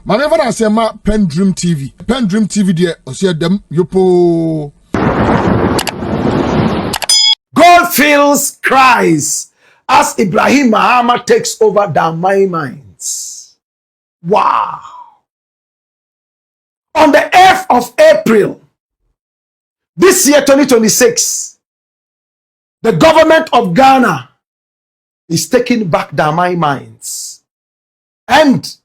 My never I say ma PENDREAM TV. PENDREAM TV there. I see them yopo. Goldfields cries as Ibrahim MAhama takes over Damang mines. Wow. On the 8th of April, this year 2026, the government of Ghana is taking back Damang mines. And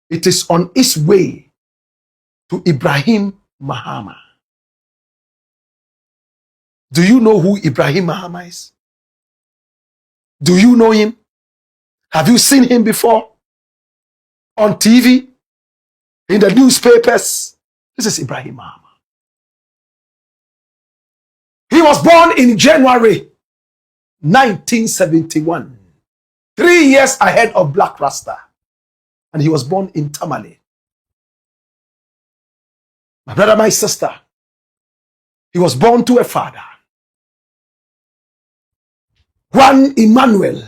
it is on its way to Ibrahim MAhama. Do you know who Ibrahim MAhama is? Do you know him? Have you seen him before? On TV? In the newspapers? This is Ibrahim MAhama. He was born in January 1971, 3 years ahead of Black Rasta. And he was born in Tamale. My brother, my sister, he was born to a father, Juan Emmanuel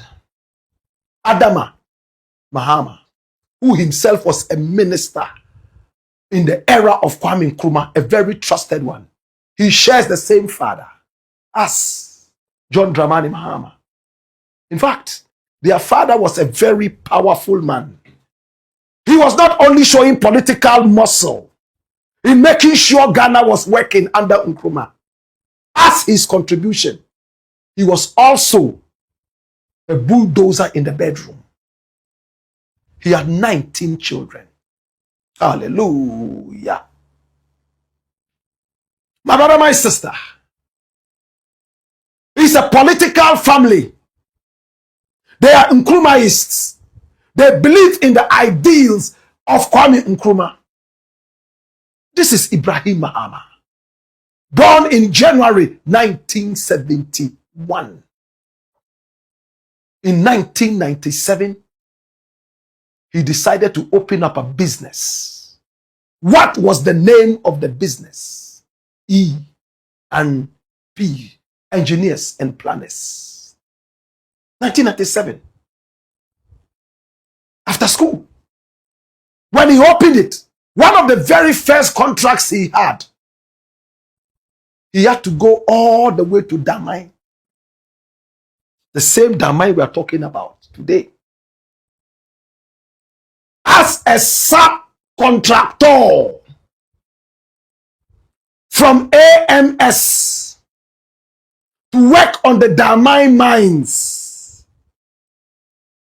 Adama MAhama, who himself was a minister in the era of Kwame Nkrumah, a very trusted one. He shares the same father as John Dramani MAhama. In fact, their father was a very powerful man. He was not only showing political muscle in making sure Ghana was working under Nkrumah. As his contribution, he was also a bulldozer in the bedroom. He had 19 children. Hallelujah. My brother, my sister, it's a political family. They are Nkrumaists. They believe in the ideals of Kwame Nkrumah. This is Ibrahim MAhama, born in January 1971. In 1997, he decided to open up a business. What was the name of the business? E&P, Engineers and Planners. 1997. After school, when he opened it, one of the very first contracts he had to go all the way to Damang. The same Damang we are talking about today. As a subcontractor from AMS to work on the Damang mines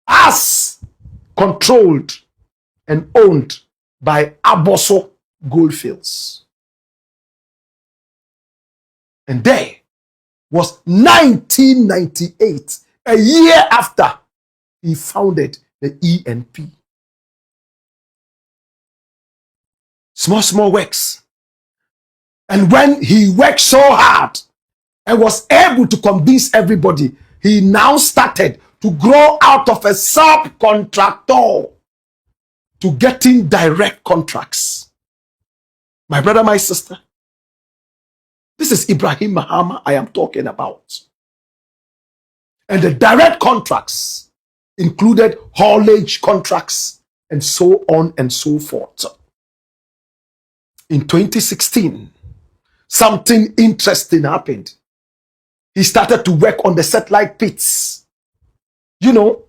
as controlled and owned by Aboso Goldfields. And there was 1998, a year after he founded the E&P. Small works. And when he worked so hard and was able to convince everybody, he now started to grow out of a subcontractor to getting direct contracts. My brother, my sister, this is Ibrahim MAhama I am talking about. And the direct contracts included haulage contracts and so on and so forth. In 2016, something interesting happened. He started to work on the satellite pits. You know,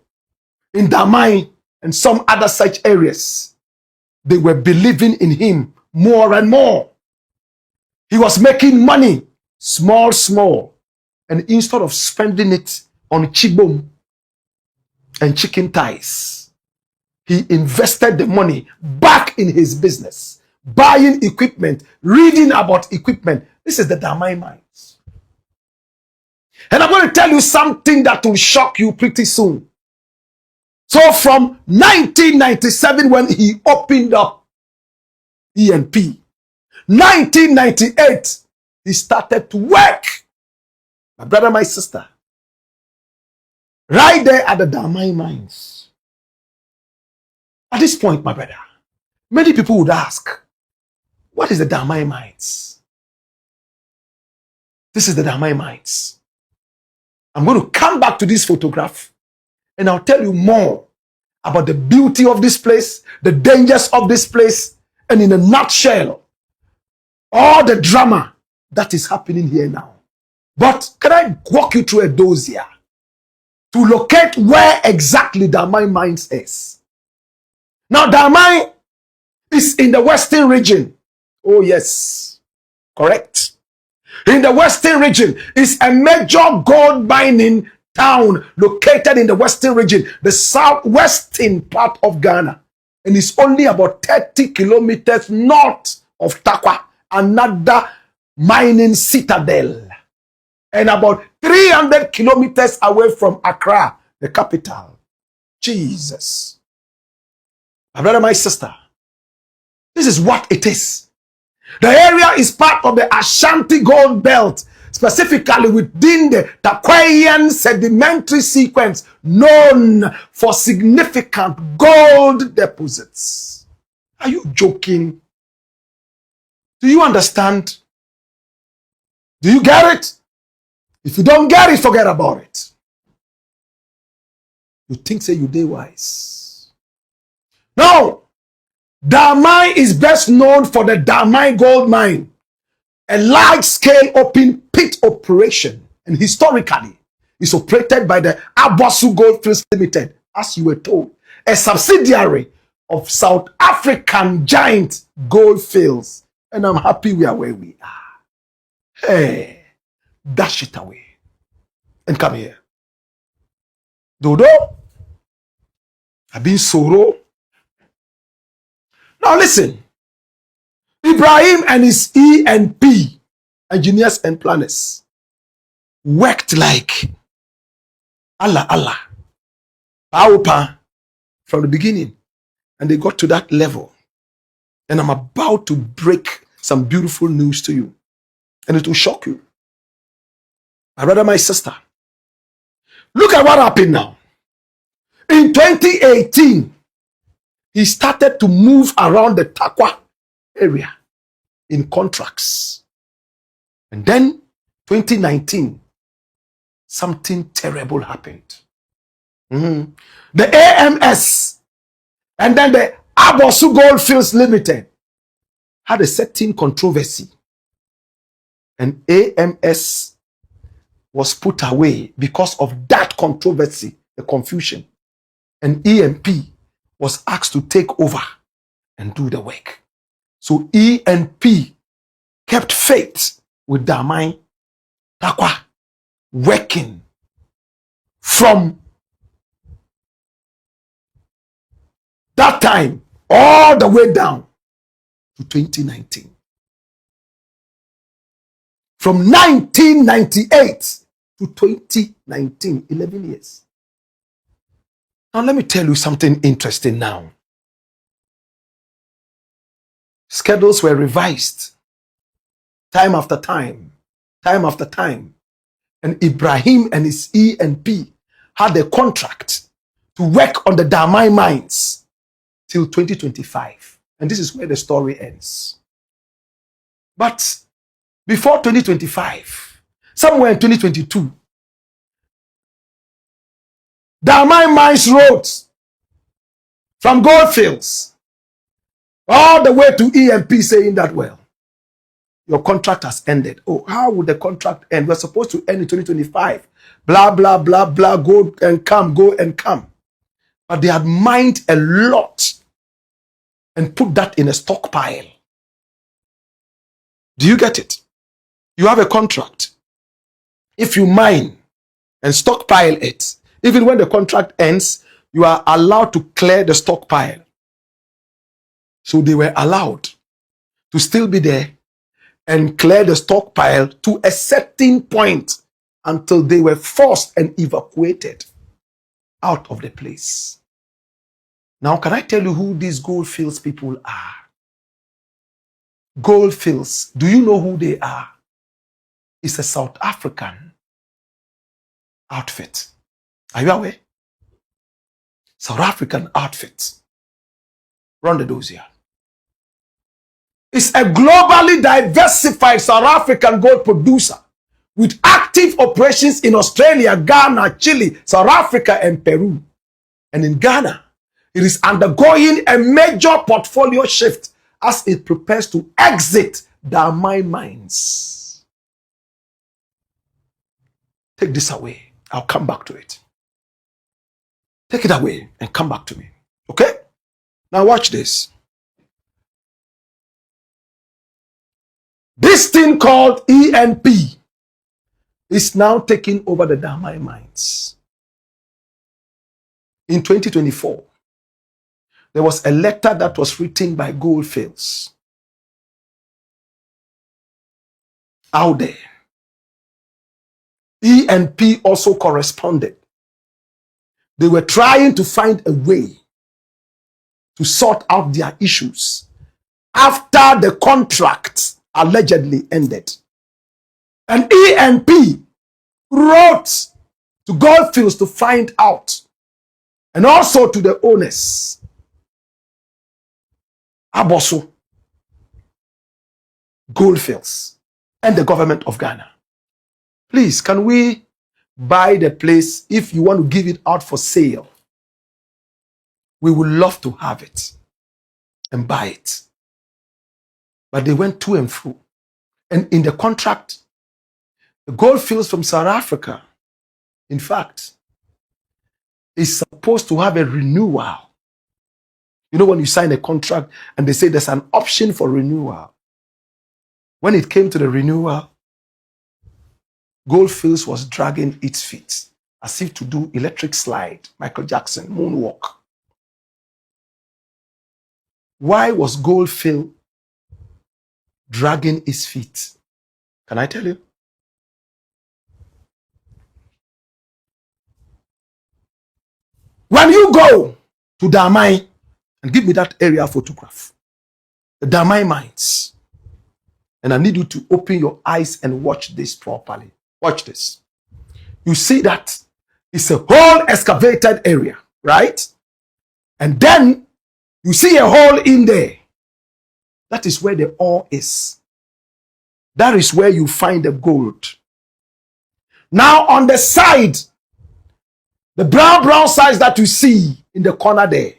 in Damang and some other such areas, they were believing in him more and more. He was making money, small, and instead of spending it on chibom and chicken thighs, he invested the money back in his business, buying equipment, reading about equipment. This is the Damang mines. And I'm going to tell you something that will shock you pretty soon. So from 1997, when he opened up E&P, 1998, he started to work. My brother, my sister, right there at the Damang mines. At this point, my brother, many people would ask, what is the Damang mines? This is the Damang mines. I'm going to come back to this photograph and I'll tell you more about the beauty of this place, the dangers of this place, and in a nutshell, all the drama that is happening here now. But can I walk you through a dossier to locate where exactly Damang Mines is? Now, Damang is in the western region. Oh, yes. Correct. In the western region is a major gold mining town located in the western region, the southwestern part of Ghana. And it's only about 30 kilometers north of Takwa, another mining citadel. And about 300 kilometers away from Accra, the capital. Jesus. My brother, my sister, this is what it is. The area is part of the Ashanti Gold Belt, specifically within the Takwayan sedimentary sequence known for significant gold deposits. Are you joking? Do you understand? Do you get it? If you don't get it, forget about it. You think say you dey wise. No! Damang is best known for the Damang gold mine, a large-scale open pit operation, and historically is operated by the Abosu Goldfields Limited, as you were told, a subsidiary of South African giant Goldfields. And I'm happy we are where we are. Hey, dash it away and come here. Dodo, I've been sorrow. Now listen, Ibrahim and his E&P, engineers and planners, worked like Allah, Paupa from the beginning, and they got to that level. And I'm about to break some beautiful news to you, and it will shock you. My brother, my sister, look at what happened now. In 2018, he started to move around the Takwa area in contracts. And then 2019, something terrible happened. The AMS and then the Abosu Goldfields Limited had a certain controversy. And AMS was put away because of that controversy, the confusion. And EMP was asked to take over and do the work. So EMP kept faith with Damang, Takwa, working from that time all the way down to 2019. From 1998 to 2019, 11 years. Now let me tell you something interesting now. Schedules were revised time after time, time after time. And Ibrahim and his E&P had a contract to work on the Damang mines till 2025. And this is where the story ends. But before 2025, somewhere in 2022, Damang Mines roads from Goldfields all the way to EMP saying that, well, your contract has ended. Oh, how would the contract end? We're supposed to end in 2025. Blah, blah, blah, blah, go and come, go and come. But they had mined a lot and put that in a stockpile. Do you get it? You have a contract. If you mine and stockpile it, even when the contract ends, you are allowed to clear the stockpile. So they were allowed to still be there and clear the stockpile to a certain point until they were forced and evacuated out of the place. Now, can I tell you who these Goldfields people are? Goldfields, do you know who they are? It's a South African outfit. Are you aware? South African outfit. Run the dossier. It's a globally diversified South African gold producer with active operations in Australia, Ghana, Chile, South Africa, and Peru. And in Ghana, It is undergoing a major portfolio shift as it prepares to exit Damang mines. Take this away. I'll come back to it. Take it away and come back to me. Okay? Now watch this. This thing called ENP is now taking over the Damang mines. In 2024, there was a letter that was written by Goldfields out there. ENP also corresponded. They were trying to find a way to sort out their issues after the contract allegedly ended. And ENP wrote to Goldfields to find out, and also to the owners, Aboso, Goldfields, and the government of Ghana. Please, can we buy the place? If you want to give it out for sale, we would love to have it and buy it. But they went to and fro. And in the contract, the Goldfields from South Africa, in fact, is supposed to have a renewal. You know, when you sign a contract and they say there's an option for renewal. When it came to the renewal, Goldfields was dragging its feet as if to do electric slide, Michael Jackson, moonwalk. Why was Goldfields dragging its feet? Can I tell you? When you go to Damang, and give me that area photograph, the Damang mines, and I need you to open your eyes and watch this properly. Watch this. You see that it's a whole excavated area, right? And then you see a hole in there. That is where the ore is. That is where you find the gold. Now on the side, the brown sides that you see in the corner there,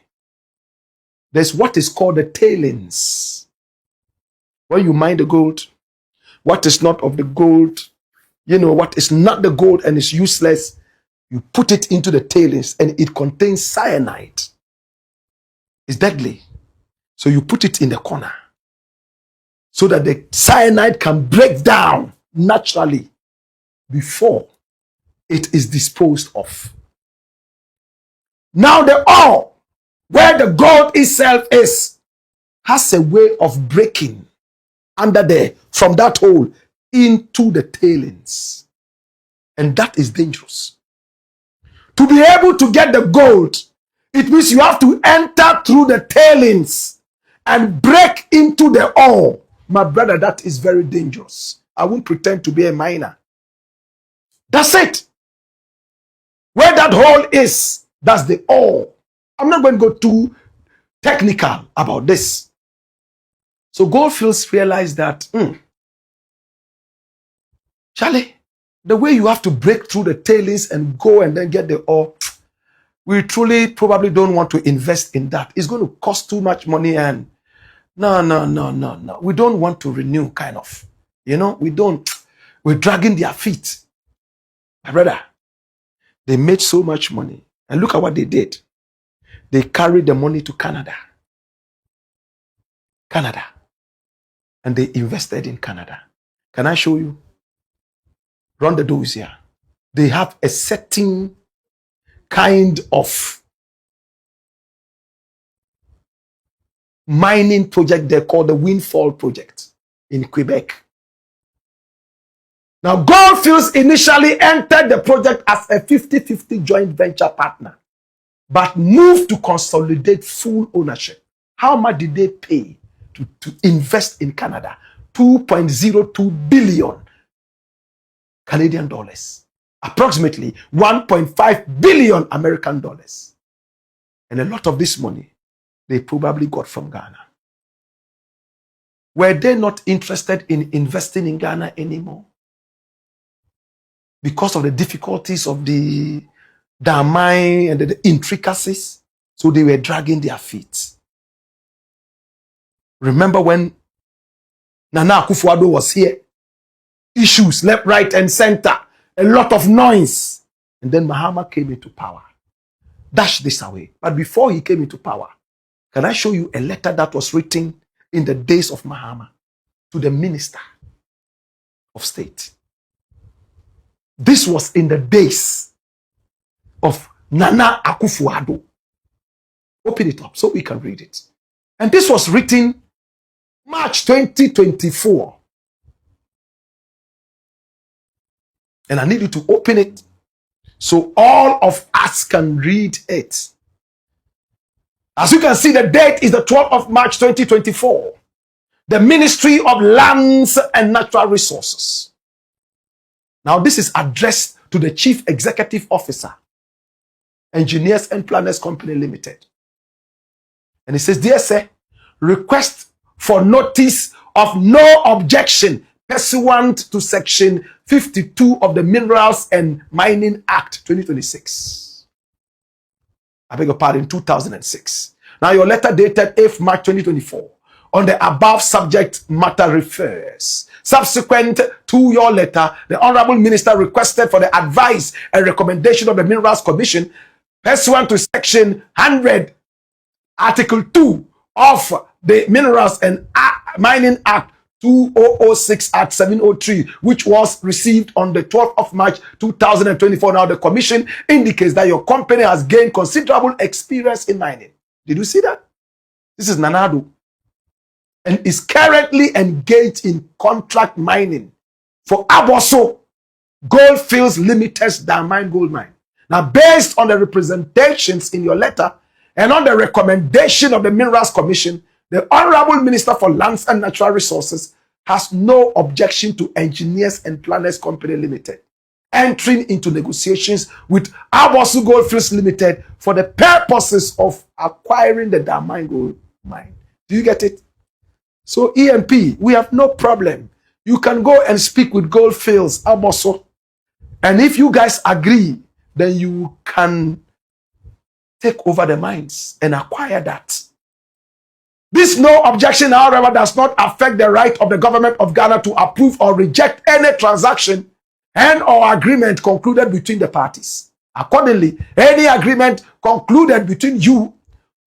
there's what is called the tailings. When you mine the gold, what is not of the gold, you know, what is not the gold and is useless, you put it into the tailings and it contains cyanide. It's deadly. So you put it in the corner so that the cyanide can break down naturally before it is disposed of. Now the ore, where the gold itself is, has a way of breaking under there from that hole into the tailings. And that is dangerous. To be able to get the gold, it means you have to enter through the tailings and break into the ore. My brother, that is very dangerous. I won't pretend to be a miner. That's it. Where that hole is, that's the ore. I'm not going to go too technical about this. So Goldfields realized that, Charlie, the way you have to break through the tailings and go and then get the ore, we truly probably don't want to invest in that. It's going to cost too much money, and no. We don't want to renew, kind of. You know, we're dragging their feet. My brother, they made so much money. And look at what they did. They carried the money to Canada. And they invested in Canada. Can I show you? Run the doors here. They have a certain kind of mining project they call the Windfall Project in Quebec. Now, Goldfields initially entered the project as a 50-50 joint venture partner, but moved to consolidate full ownership. How much did they pay to invest in Canada? 2.02 billion Canadian dollars, approximately 1.5 billion American dollars. And a lot of this money they probably got from Ghana. Were they not interested in investing in Ghana anymore? Because of the difficulties of the Damang and the intricacies. So they were dragging their feet. Remember when Nana Akufo-Addo was here? Issues left, right, and center. A lot of noise. And then MAhama came into power. Dash this away. But before he came into power, can I show you a letter that was written in the days of MAhama to the minister of state? This was in the days of Nana Akufo-Addo. Open it up so we can read it. And this was written March 2024. And I need you to open it so all of us can read it. As you can see, the date is the 12th of March 2024. The Ministry of Lands and Natural Resources. Now, this is addressed to the Chief Executive Officer, Engineers and Planners Company Limited. And it says, dear sir, request for notice of no objection pursuant to Section 52 of the Minerals and Mining Act 2026. I beg your pardon, 2006. Now your letter dated 8th March 2024 on the above subject matter refers. Subsequent to your letter, the Honorable Minister requested for the advice and recommendation of the Minerals Commission pursuant to Section 100, Article 2 of the Minerals and Mining Act 2006 at 703, which was received on the 12th of March 2024. Now the commission indicates that your company has gained considerable experience in mining. Did you see that? This is Nanado. And is currently engaged in contract mining for Aboso Goldfields Limited's Damang Gold Mine. Now, based on the representations in your letter and on the recommendation of the Minerals Commission, the Honorable Minister for Lands and Natural Resources has no objection to Engineers and Planners Company Limited entering into negotiations with Abosu Goldfields Limited for the purposes of acquiring the Damang Gold Mine. Do you get it? So EMP, we have no problem. You can go and speak with Goldfields, Abosu, and if you guys agree, then you can take over the mines and acquire that. This no objection, however, does not affect the right of the government of Ghana to approve or reject any transaction and or agreement concluded between the parties. Accordingly, any agreement concluded between you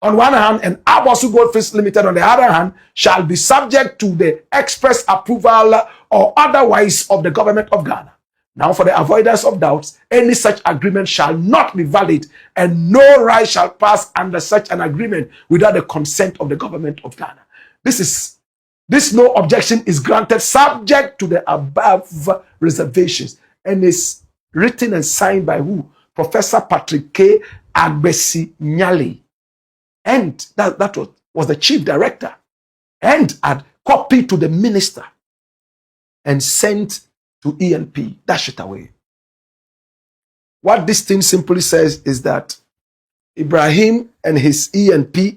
on one hand and Abosu Goldfields Limited on the other hand shall be subject to the express approval or otherwise of the government of Ghana. Now, for the avoidance of doubts, any such agreement shall not be valid, and no right shall pass under such an agreement without the consent of the government of Ghana. This no objection is granted subject to the above reservations, and is written and signed by who? Professor Patrick K. Agbesi Nyali. And that was the chief director, and had copied to the minister and sent to ENP. Dash it away. What this thing simply says is that Ibrahim and his ENP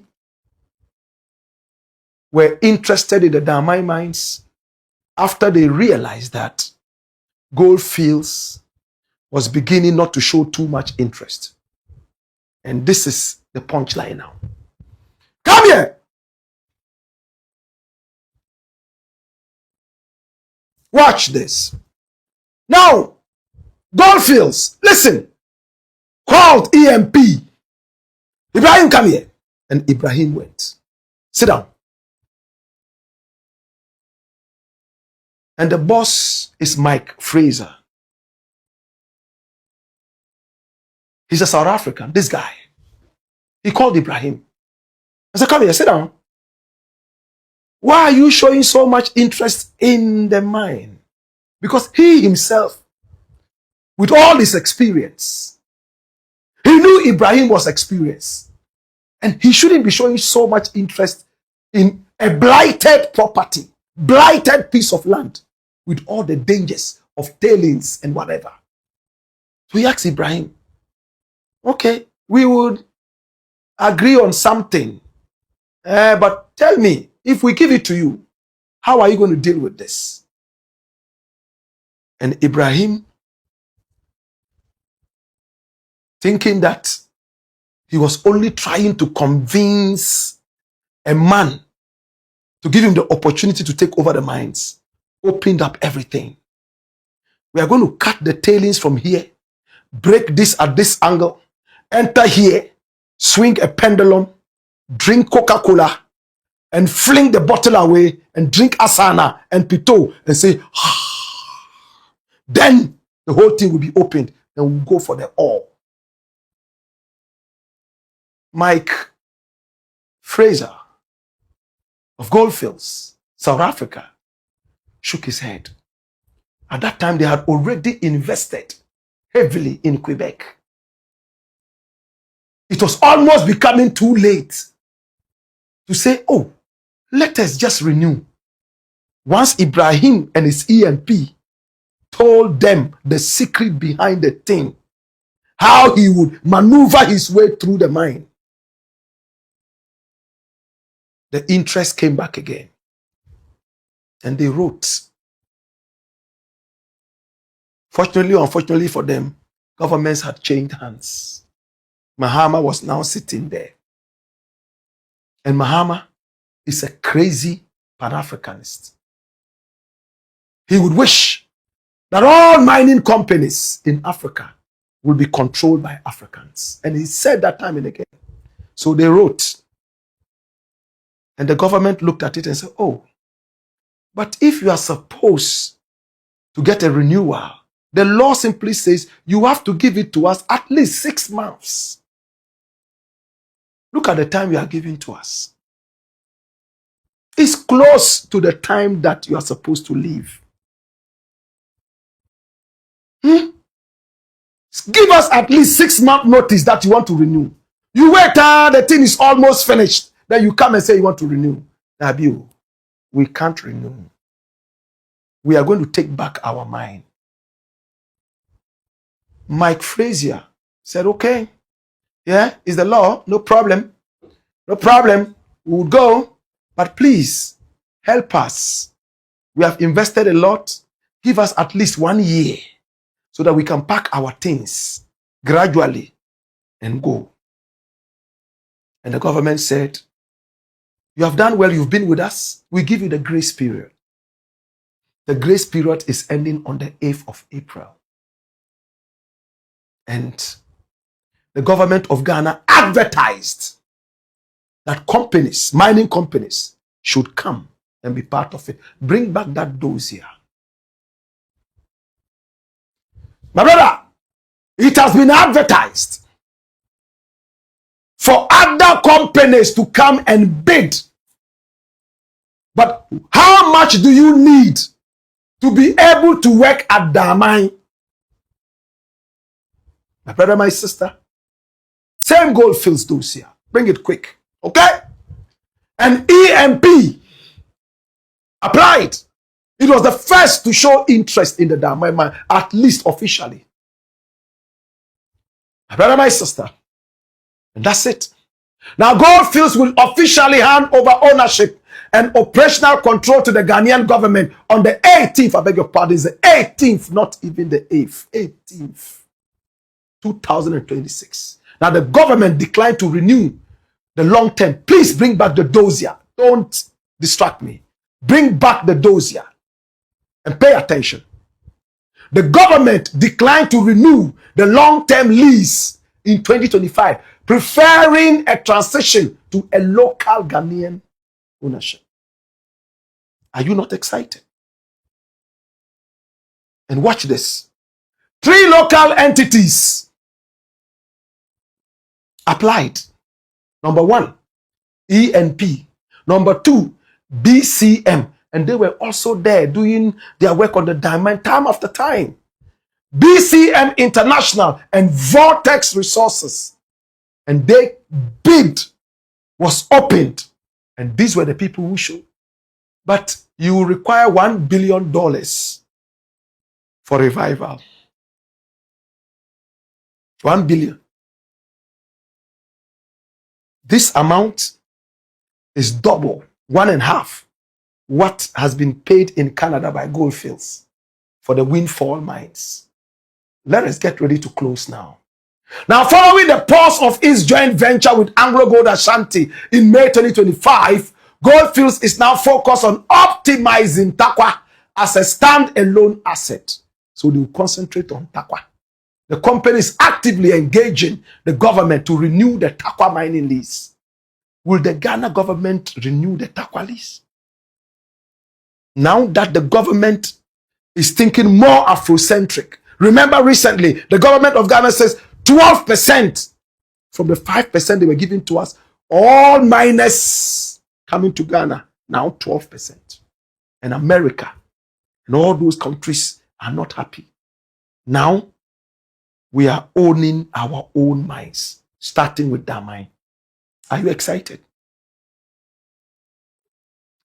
were interested in the Damang mines after they realized that Goldfields was beginning not to show too much interest. And this is the punchline now. Come here. Watch this. Now, Goldfields, listen, called EMP. Ibrahim, come here. And Ibrahim went. Sit down. And the boss is Mike Fraser. He's a South African, this guy. He called Ibrahim. I said, come here, sit down. Why are you showing so much interest in the mine? Because he himself, with all his experience, he knew Ibrahim was experienced. And he shouldn't be showing so much interest in a blighted property, blighted piece of land, with all the dangers of tailings and whatever. So he asked Ibrahim, okay, we would agree on something, but tell me, if we give it to you, how are you going to deal with this? And Ibrahim, thinking that He was only trying to convince a man to give him the opportunity to take over the mines. Opened up everything. We are going to cut the tailings from here, break this at this angle, enter here, swing a pendulum, drink Coca-Cola, and fling the bottle away and drink Asana and Pito and say, ah. Then the whole thing will be opened and we'll go for the ore. Mike Fraser of Goldfields, South Africa, shook his head. At that time, they had already invested heavily in Quebec. It was almost becoming too late to say, oh, let us just renew. Once Ibrahim and his EMP told them the secret behind the thing, how he would maneuver his way through the mine, the interest came back again. And they wrote. Fortunately or unfortunately for them, governments had changed hands. MAhama was now sitting there. And MAhama is a crazy Pan-Africanist. He would wish that all mining companies in Africa will be controlled by Africans. And he said that time and again. So they wrote. And the government looked at it and said, oh, but if you are supposed to get a renewal, the law simply says you have to give it to us at least 6 months. Look at the time you are giving to us. It's close to the time that you are supposed to leave. Give us at least 6 month notice that you want to renew. You wait till the thing is almost finished. Then you come and say you want to renew. Nabil, we can't renew. We are going to take back our mine. Mike Fraser said, okay, yeah, it's the law, no problem. No problem, we will go, but please help us. We have invested a lot. Give us at least 1 year so that we can pack our things gradually and go. And the government said, you have done well, you've been with us. We give you the grace period. The grace period is ending on the 8th of April. And the government of Ghana advertised that companies, mining companies, should come and be part of it. Bring back that dossier. My brother, it has been advertised for other companies to come and bid. But how much do you need to be able to work at Damang? My brother, my sister, same Goldfields dossier. Bring it quick. Okay? And EMP applied. It was the first to show interest in the Damang mine, at least officially. My brother, my sister. And that's it. Now Goldfields will officially hand over ownership and operational control to the Ghanaian government on the 18th. I beg your pardon, it's the 18th, not even the 8th. 18th. 2026. Now the government declined to renew the long term. Please bring back the dossier. Don't distract me. Bring back the dossier and pay attention. The government declined to renew the long-term lease in 2025, preferring a transition to a local Ghanaian ownership. Are you not excited? And watch this. 3 local entities applied. Number 1, ENP. Number 2, BCM. And they were also there doing their work on the diamond time after time. BCM International and Vortex Resources. And their bid was opened. And these were the people who showed. But you will require $1 billion for revival. 1 billion. This amount is double, 1.5, what has been paid in Canada by Goldfields for the windfall mines. Let us get ready to close now. Now, following the pause of its joint venture with Anglo Gold Ashanti in May 2025, Goldfields is now focused on optimizing Tarkwa as a stand-alone asset. So they will concentrate on Tarkwa. The company is actively engaging the government to renew the Tarkwa mining lease. Will the Ghana government renew the Tarkwa lease? Now that the government is thinking more Afrocentric. Remember recently, the government of Ghana says 12% from the 5% they were giving to us, all miners coming to Ghana, now 12%. And America and all those countries are not happy. Now, we are owning our own mines, starting with Damang. Are you excited?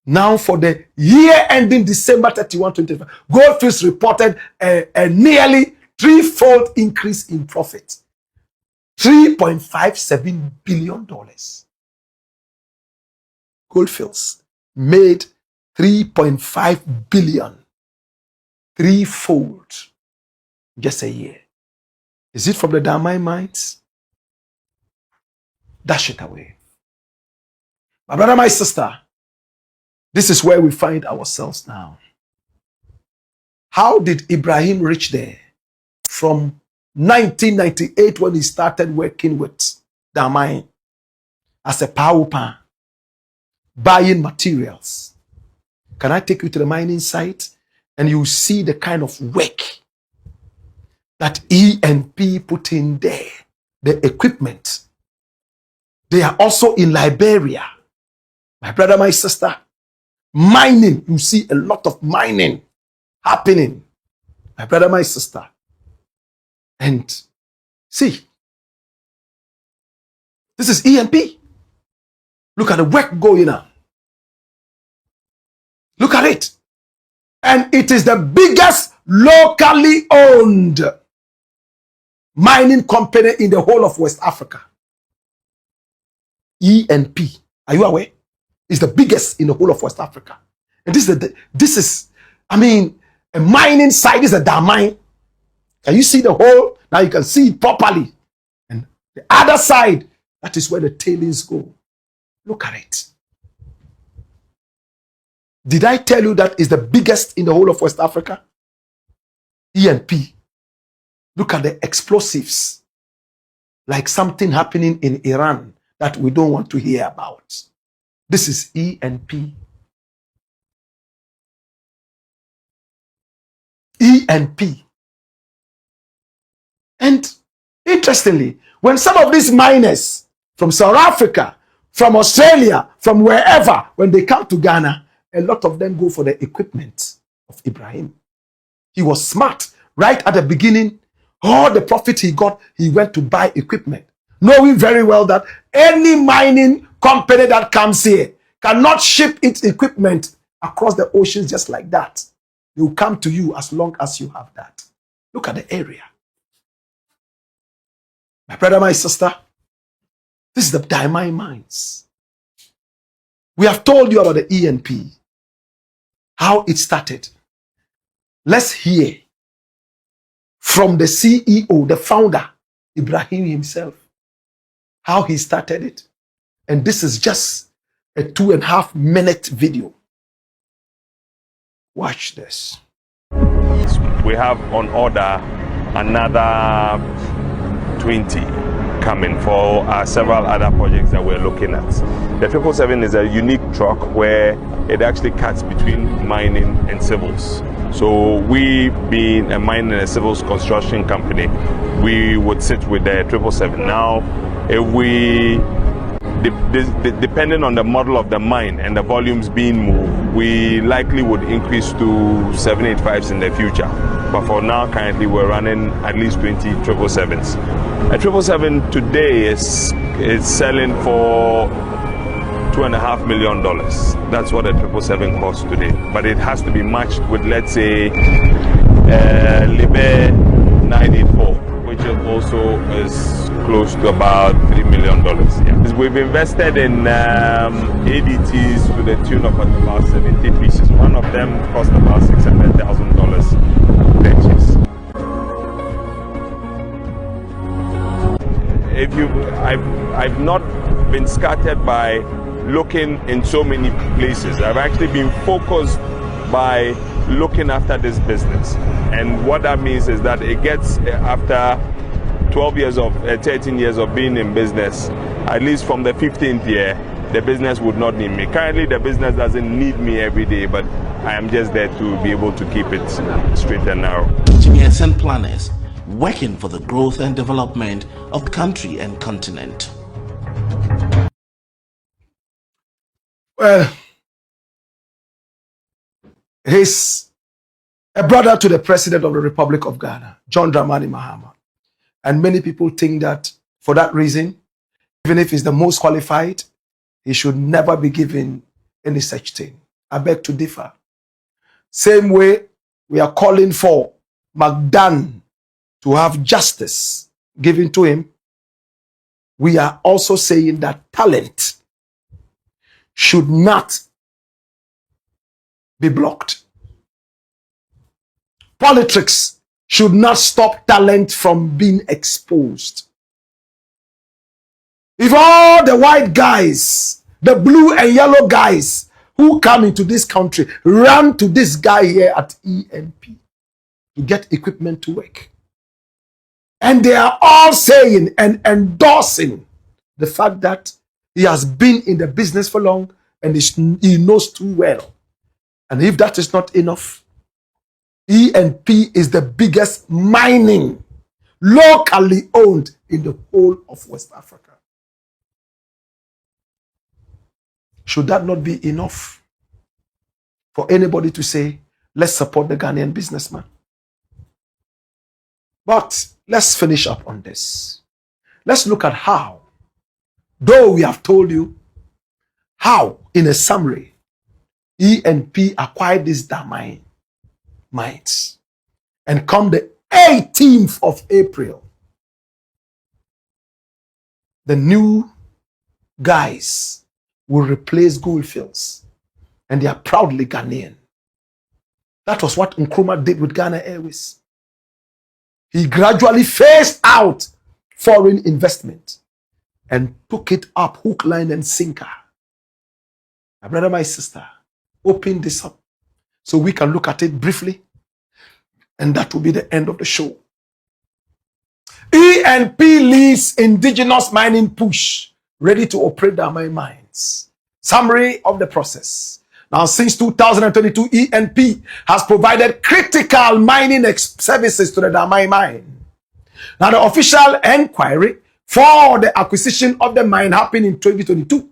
Now, for the year ending December 31, 2025, Goldfields reported a nearly threefold increase in profit. $3.57 billion. Goldfields made 3.5 billion. Threefold. Just a year. Is it from the Damang mines? Dash it away. My brother, my sister, this is where we find ourselves now. How did Ibrahim reach there? From 1998, when he started working with Damang as a power pan, buying materials. Can I take you to the mining site? And you see the kind of work that ENP put in there, the equipment. They are also in Liberia. My brother, my sister, mining, you see a lot of mining happening. My brother, my sister. And see, this is ENP. Look at the work going on. Look at it. And it is the biggest locally owned mining company in the whole of West Africa. ENP. Are you aware? It's the biggest in the whole of West Africa. And this is, I mean, a mining site. This is a Damang. Can you see the hole? Now you can see it properly. And the other side, that is where the tailings go. Look at it. Did I tell you that is the biggest in the whole of West Africa? ENP. Look at the explosives. Like something happening in Iran that we don't want to hear about. This is ENP. ENP. And interestingly, when some of these miners from South Africa, from Australia, from wherever, when they come to Ghana, a lot of them go for the equipment of Ibrahim. He was smart. Right at the beginning, all the profit he got, he went to buy equipment, knowing very well that any mining company that comes here cannot ship its equipment across the oceans just like that. They will come to you as long as you have that. Look at the area. My brother, my sister, this is the Damang mines. We have told you about the ENP, how it started. Let's hear from the CEO, the founder, Ibrahim himself, how he started it. And this is just a 2.5 minute video. Watch this. We have on order another 20 coming for several other projects that we're looking at. The 777 is a unique truck where it actually cuts between mining and civils. So we, being a mining and a civils construction company, we would sit with the 777. Now, if we, depending on the model of the mine and the volumes being moved, we likely would increase to 785s in the future. But for now, currently, we're running at least 20 777s. A 777 today is selling for $2.5 million. That's what a 777 costs today. But it has to be matched with, let's say, Libe 984, which also is close to about $3 million. Yeah. We've invested in ADTs to the tune of about 70 pieces. One of them cost about $600,000 purchase. I've not been scattered by looking in so many places. I've actually been focused by looking after this business. And what that means is that it gets, after 13 years of being in business, at least from the 15th year, the business would not need me. Currently, the business doesn't need me every day, but I am just there to be able to keep it straight and narrow. Engineers and planners working for the growth and development of the country and continent. Well, he's a brother to the President of the Republic of Ghana, John Dramani Mahama. And many people think that for that reason, even if he's the most qualified, he should never be given any such thing. I beg to differ. Same way we are calling for McDan to have justice given to him, we are also saying that talent should not be blocked. Politics should not stop talent from being exposed. If all the white guys, the blue and yellow guys who come into this country run to this guy here at ENP to get equipment to work, and they are all saying and endorsing the fact that he has been in the business for long and he knows too well. And if that is not enough, ENP is the biggest mining locally owned in the whole of West Africa. Should that not be enough for anybody to say, let's support the Ghanaian businessman? But let's finish up on this. Let's look at how, though we have told you how, in a summary, ENP acquired these Damang mines. And come the 18th of April, the new guys will replace Goldfields, and they are proudly Ghanaian. That was what Nkrumah did with Ghana Airways. He gradually phased out foreign investment and took it up hook, line, and sinker. My brother, my sister, open this up so we can look at it briefly, and that will be the end of the show. ENP leads indigenous mining push, ready to operate their mines. Summary of the process. Now, since 2022, ENP has provided critical mining services to the Damang mine. Now, the official inquiry for the acquisition of the mine happened in 2022.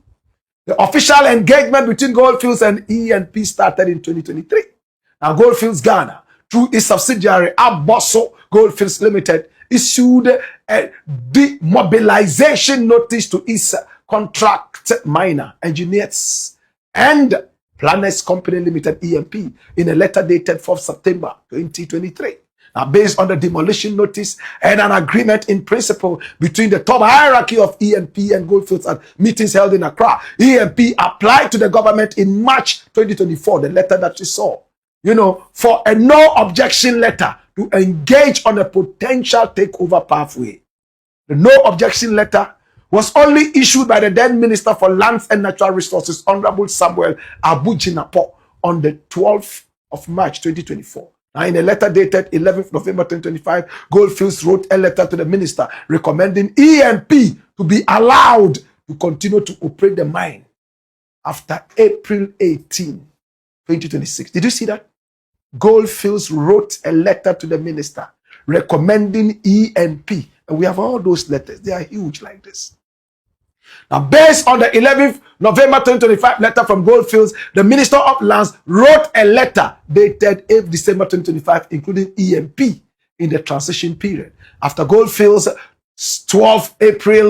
The official engagement between Goldfields and ENP started in 2023. Now, Goldfields Ghana, through its subsidiary Aboso Goldfields Limited, issued a demobilization notice to its contract miner, engineers, and Planners Company Limited, ENP, in a letter dated 4th September 2023. Now, based on the demolition notice and an agreement in principle between the top hierarchy of ENP and Goldfields at meetings held in Accra, ENP applied to the government in March 2024, the letter that you saw, for a no objection letter to engage on a potential takeover pathway. The no objection letter was only issued by the then Minister for Lands and Natural Resources, Honorable Samuel Abujinapo, on the 12th of March 2024. Now, in a letter dated 11th November 2025, Goldfields wrote a letter to the minister recommending ENP to be allowed to continue to operate the mine after April 18, 2026. Did you see that? Goldfields wrote a letter to the minister recommending ENP. And we have all those letters. They are huge like this. Now, based on the 11th November 2025 letter from Goldfields, the Minister of Lands wrote a letter dated 8th December 2025, including ENP in the transition period. After Goldfields' 12th April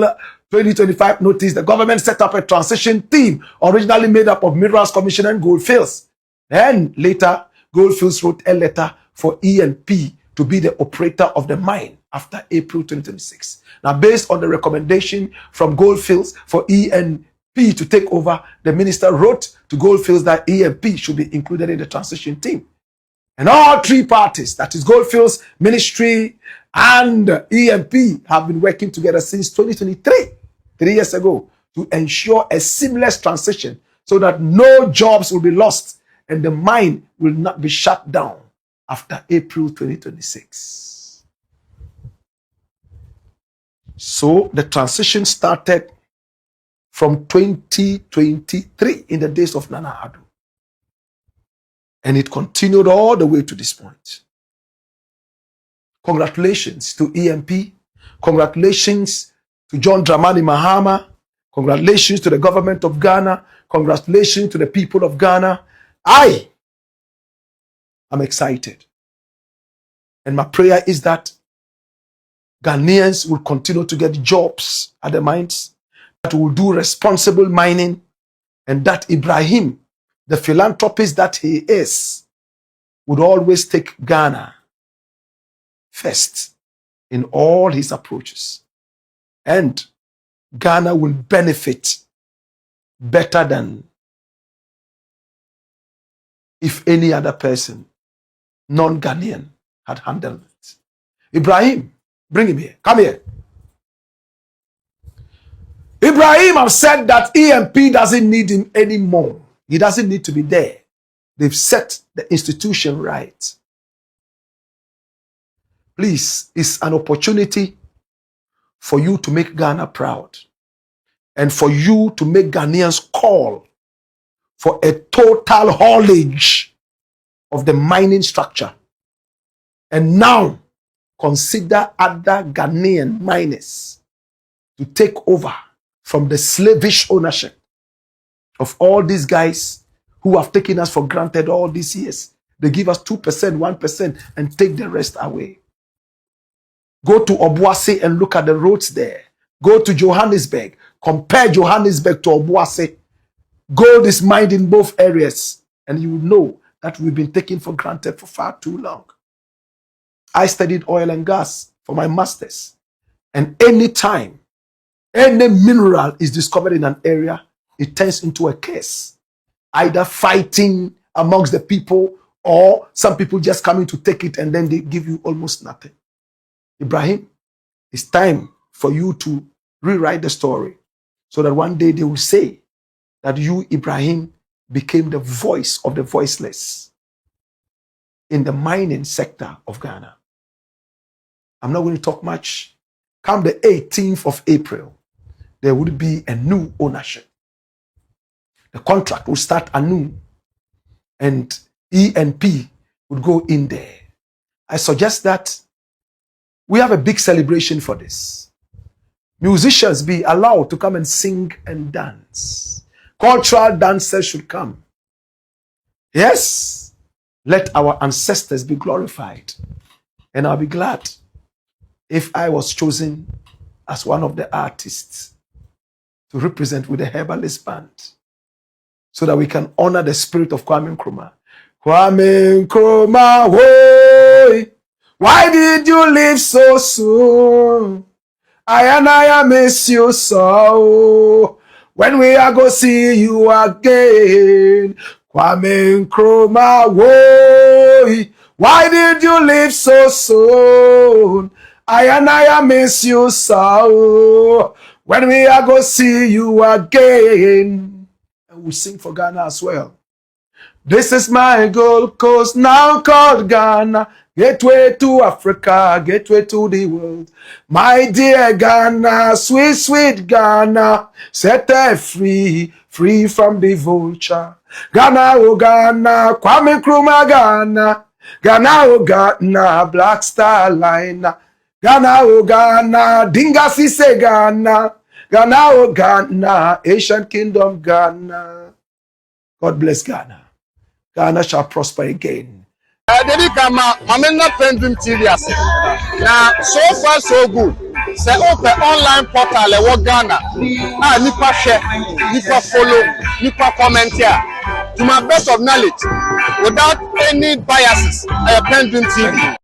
2025 notice, the government set up a transition team originally made up of Minerals Commission and Goldfields. Then later, Goldfields wrote a letter for ENP to be the operator of the mine after April 2026. Now, based on the recommendation from Goldfields for ENP to take over, the minister wrote to Goldfields that ENP should be included in the transition team. And all three parties, that is Goldfields, Ministry, and EMP have been working together since 2023, 3 years ago, to ensure a seamless transition so that no jobs will be lost and the mine will not be shut down after April 2026. So the transition started from 2023 in the days of Nana Addo. And it continued all the way to this point. Congratulations to EMP. Congratulations to John Dramani Mahama. Congratulations to the government of Ghana. Congratulations to the people of Ghana. I am excited. And my prayer is that Ghanaians will continue to get jobs at the mines, that will do responsible mining, and that Ibrahim, the philanthropist that he is, would always take Ghana first in all his approaches. And Ghana will benefit better than if any other person, non-Ghanaian, had handled it. Ibrahim, bring him here. Come here. Ibrahim have said that EMP doesn't need him anymore. He doesn't need to be there. They've set the institution right. Please, it's an opportunity for you to make Ghana proud and for you to make Ghanaians call for a total haulage of the mining structure. And now consider other Ghanaian miners to take over from the slavish ownership of all these guys who have taken us for granted all these years. They give us 2%, 1%, and take the rest away. Go to Obuasi and look at the roads there. Go to Johannesburg. Compare Johannesburg to Obuasi. Gold is mined in both areas. And you will know that we've been taken for granted for far too long. I studied oil and gas for my master's. And any time any mineral is discovered in an area, it turns into a case. Either fighting amongst the people or some people just coming to take it and then they give you almost nothing. Ibrahim, it's time for you to rewrite the story so that one day they will say that you, Ibrahim, became the voice of the voiceless in the mining sector of Ghana. I'm not going to talk much. Come the 18th of April, there would be a new ownership. The contract will start anew and ENP would go in there. I suggest that we have a big celebration for this. Musicians be allowed to come and sing and dance. Cultural dancers should come. Yes, let our ancestors be glorified. And I'll be glad if I was chosen as one of the artists to represent with the Herbalist Band so that we can honor the spirit of Kwame Nkrumah. Kwame Nkrumah, why did you leave so soon? I miss you so. When we are go see you again, Kwame Nkrumah, why did you leave so soon? I miss you so. When we are go see you again, and we sing for Ghana as well. This is my Gold Coast, now called Ghana. Gateway to Africa, gateway to the world. My dear Ghana, sweet, sweet Ghana, set her free, free from the vulture. Ghana, oh Ghana, Kwame Nkrumah Ghana. Ghana, oh Ghana, Black Star Line. Ghana, oh Ghana, Dinga Sise Ghana. Ghana, oh Ghana, Asian Kingdom Ghana. God bless Ghana. Ghana shall prosper again. Dedi kama mamena PENDREAM TV ase. Na so far so good. Say open online portal e wo Ghana. Ah nipa share, nipa follow, nipa comment here. To my best of knowledge, without any biases, PENDREAM TV.